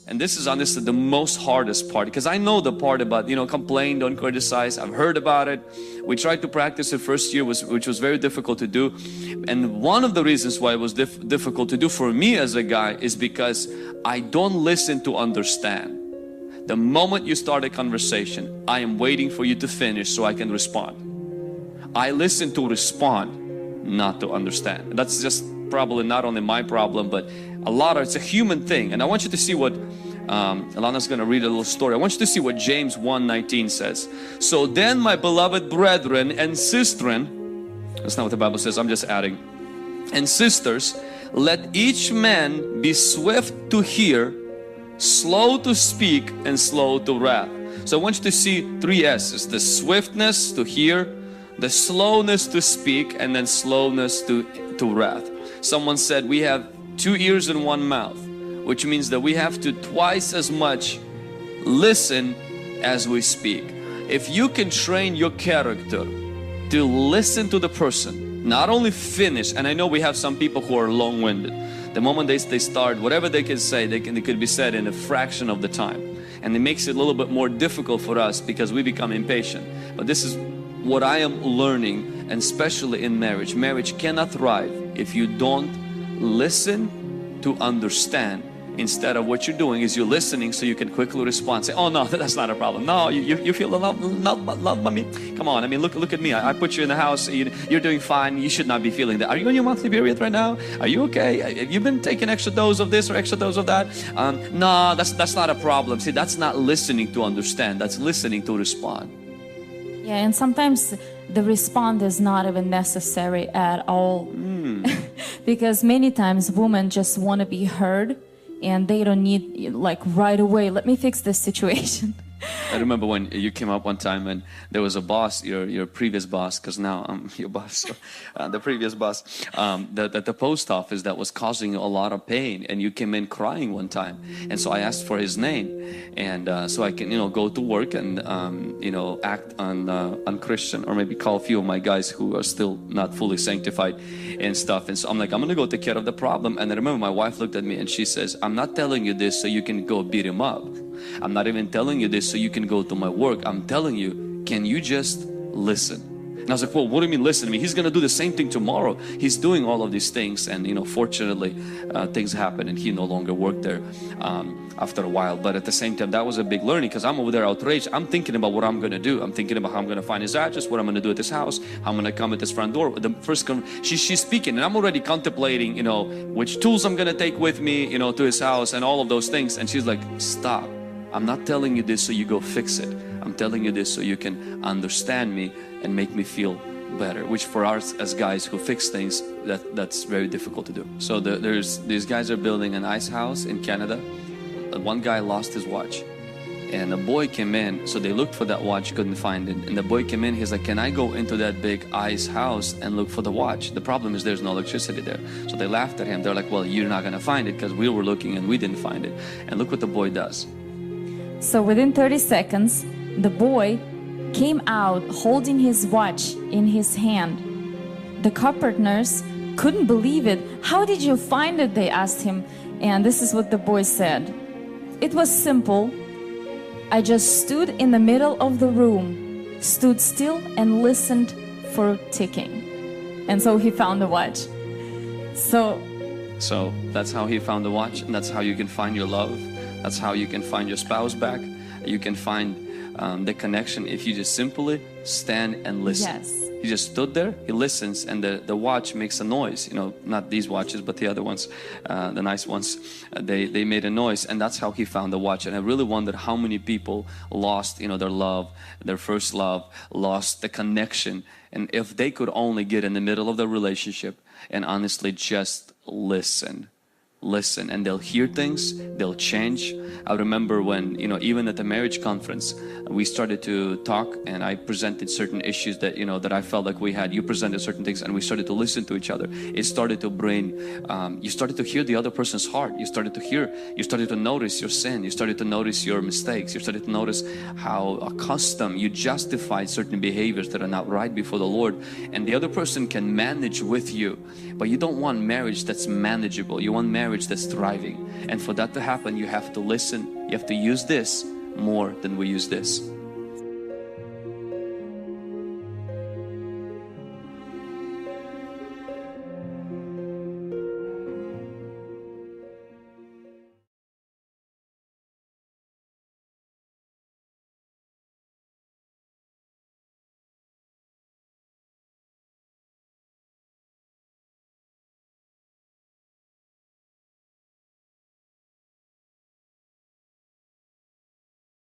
and this is honestly the most hardest part, because I know the part about, complain, don't criticize. I've heard about it. We tried to practice it first year, which was very difficult to do. And one of the reasons why it was difficult to do for me as a guy is because I don't listen to understand. The moment you start a conversation, I am waiting for you to finish so I can respond. I listen to respond, not to understand. And that's just probably not only my problem, but it's a human thing. And I want you to see what Alana's going to read a little story. I want you to see what James 1:19 says. So then, my beloved brethren and sistren, that's not what the Bible says, I'm just adding, and sisters, let each man be swift to hear, slow to speak, and slow to wrath. So I want you to see 3 S's: the swiftness to hear, the slowness to speak, and then slowness to wrath. Someone said we have 2 ears and 1 mouth, which means that we have to twice as much listen as we speak. If you can train your character to listen to the person, not only finish, and I know we have some people who are long-winded. The moment they start, whatever they can say, it could be said in a fraction of the time. And it makes it a little bit more difficult for us because we become impatient. But this is what I am learning, and especially in marriage. Marriage cannot thrive if you don't listen to understand. Instead of what you're doing is you're listening so you can quickly respond. Say, oh no, that's not a problem. No, you feel love by me. Come on, I mean, look at me. I put you in the house. You're doing fine. You should not be feeling that. Are you on your monthly period right now? Are you okay? Have you been taking extra dose of this or extra dose of that? No, that's not a problem. See, that's not listening to understand. That's listening to respond. Yeah, and sometimes the response is not even necessary at all. Because many times women just want to be heard. And they don't need, like, right away, let me fix this situation. I remember when you came up one time and there was a boss, your previous boss, because now I'm your boss, so, the previous boss, at the post office that was causing you a lot of pain, and you came in crying one time. And so I asked for his name, and so I can, go to work and, act unchristian, or maybe call a few of my guys who are still not fully sanctified and stuff. And so I'm like, I'm gonna go take care of the problem. And I remember my wife looked at me and she says, I'm not telling you this so you can go beat him up. I'm not even telling you this so you can go to my work. I'm telling you, can you just listen? And I was like, well, what do you mean listen to me? He's gonna do the same thing tomorrow. He's doing all of these things, and fortunately things happen and he no longer worked there after a while. But at the same time, that was a big learning, because I'm over there outraged. I'm thinking about what I'm gonna do. I'm thinking about how I'm gonna find his address, what I'm gonna do at this house, how I'm gonna come at this front door. The first she's speaking, and I'm already contemplating which tools I'm gonna take with me to his house and all of those things. And she's like, stop. I'm not telling you this so you go fix it. I'm telling you this so you can understand me and make me feel better, which for us as guys who fix things, that's very difficult to do. So these guys are building an ice house in Canada. One guy lost his watch, and a boy came in, so they looked for that watch, couldn't find it. And the boy came in, he's like, can I go into that big ice house and look for the watch? The problem is there's no electricity there. So they laughed at him. They're like, well, you're not gonna find it because we were looking and we didn't find it. And look what the boy does. So within 30 seconds, the boy came out holding his watch in his hand. The corporate nurse couldn't believe it. How did you find it? They asked him. And this is what the boy said. It was simple. I just stood in the middle of the room, stood still and listened for ticking. And so he found the watch. So that's how he found the watch, and that's how you can find your love. That's how you can find your spouse back. You can find the connection if you just simply stand and listen. Yes. He just stood there, he listens, and the watch makes a noise. Not these watches, but the other ones, the nice ones. They made a noise, and that's how he found the watch. And I really wondered how many people lost, their love, their first love, lost the connection. And if they could only get in the middle of the relationship and honestly just listen, and they'll hear things, they'll change. I remember when, even at the marriage conference, we started to talk, and I presented certain issues that, that I felt like we had. You presented certain things, and we started to listen to each other. It started to bring, you started to hear the other person's heart. You started to notice your sin. You started to notice your mistakes. You started to notice how accustomed you justified certain behaviors that are not right before the Lord. And the other person can manage with you, but you don't want marriage that's manageable. You want marriage marriage that's thriving. And for that to happen, you have to listen. You have to use this more than we use this.